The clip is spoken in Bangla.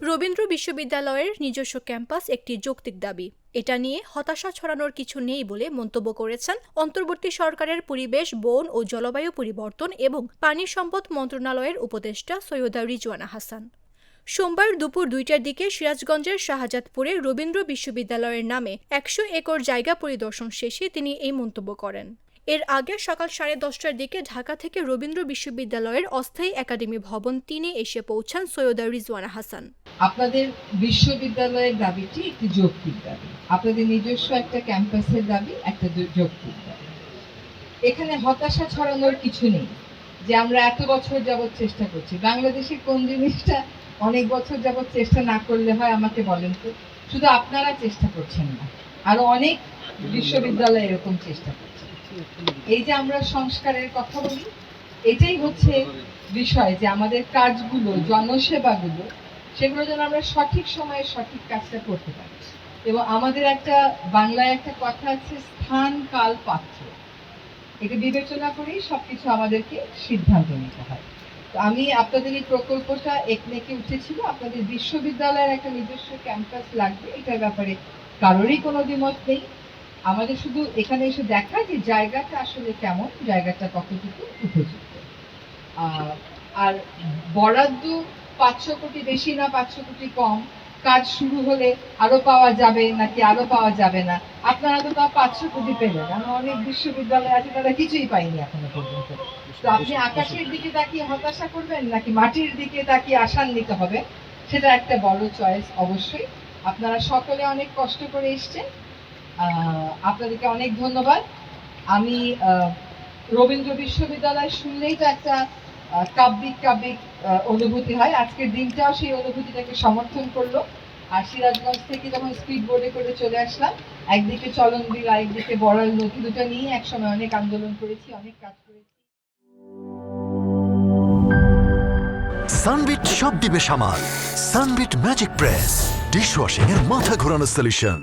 রবীন্দ্র বিশ্ববিদ্যালয়ের নিজস্ব ক্যাম্পাস একটি যৌক্তিক দাবি। এটা নিয়ে হতাশা ছড়ানোর কিছু নেই বলে মন্তব্য করেছেন অন্তর্বর্তী সরকারের পরিবেশ, বন ও জলবায়ু পরিবর্তন এবং পানি সম্পদ মন্ত্রণালয়ের উপদেষ্টা সৈয়দা রিজওয়ানা হাসান। সোমবার দুপুর ২টার দিকে সিরাজগঞ্জের শাহজাদপুরে রবীন্দ্র বিশ্ববিদ্যালয়ের নামে ১০০ একর জায়গা পরিদর্শন শেষে তিনি এই মন্তব্য করেন। এর আগে সকাল ১০:৩০টার দিকে ঢাকা থেকে রবীন্দ্র বিশ্ববিদ্যালয়ের অস্থায়ী একাডেমি ভবন ৩-এ এসে পৌঁছান সৈয়দা রিজওয়ানা হাসান। আপনাদের বিশ্ববিদ্যালয়ের দাবিটি একটি যৌক্তিক দাবি, আপনাদের নিজস্ব একটা ক্যাম্পাসের দাবি একটা যৌক্তিক দাবি। এখানে হতাশা ছড়ানোর কিছু নেই যে আমরা এত বছর যাবৎ চেষ্টা করছি। বাংলাদেশে কোন জিনিসটা অনেক বছর যাবৎ চেষ্টা না করলে হয় আমাকে বলেন তো? শুধু আপনারা চেষ্টা করছেন না, আরো অনেক বিশ্ববিদ্যালয় এরকম চেষ্টা করছে। এই যে আমরা সংস্কারের কথা বলি, এটাই হচ্ছে বিষয় যে আমাদের কাজগুলো, জনসেবাগুলো, সেগুলো যেন আমরা সঠিক সময়ে সঠিক কাজটা করতে পারি। এবং আমাদের একটা বাংলায় একটা কথা আছে, স্থান, কাল, পাত্র, এটা বিবেচনা করেই সবকিছু আমাদেরকে সিদ্ধান্ত নিতে হয়। তো আমি আপনাদের এই প্রকল্পটা একনেকে উঠেছিল, আপনাদের বিশ্ববিদ্যালয়ের একটা নিজস্ব ক্যাম্পাস লাগবে, এটার ব্যাপারে কারোরই কোনো দ্বিমত নেই। আমাদের শুধু এখানে এসে দেখা যে জায়গাটা আসলে কেমন, জায়গাটা কতটুকু উপযুক্ত। আর বরাদ্দ ৫০০ কোটি বেশি না ৫০০ কোটি কম, কাজ শুরু হলে আরো পাওয়া যাবে নাকি আরো পাওয়া যাবে না, আপনারা তো তাও ৫০০ কোটি পেলেন। আমার অনেক বিশ্ববিদ্যালয় আছে তারা কিছুই পাইনি এখনো পর্যন্ত। তো আপনি আকাশের দিকে তাকিয়ে হতাশা করবেন নাকি মাটির দিকে তাকিয়ে আশান্বিত হবে, সেটা একটা বড় চয়েস। অবশ্যই আপনারা সকলে অনেক কষ্ট করে এসছেন, আপনাদেরকে অনেক ধন্যবাদ। আমি রবীন্দ্র বিশ্ববিদ্যালয় শুনলেই তো একটা কাব্যিক অনুভূতি হয়। আজকের দিনটাও সেই অনুভূতিটাকে সমর্থন করলো। আর সিরাজগঞ্জ থেকে যখন স্পিড বোর্ডে করে চলে আসলাম, একদিকে চলনবিল, আরেকদিকে বড়াল নদী, দুটো নিয়ে একসময় অনেক আন্দোলন করেছি, অনেক কাজ করেছি। সানবিট সব দিবে সামাল। সানবিট ম্যাজিক প্রেস ডিশওয়াশিং এর মাথা ঘোরানো সলিউশন।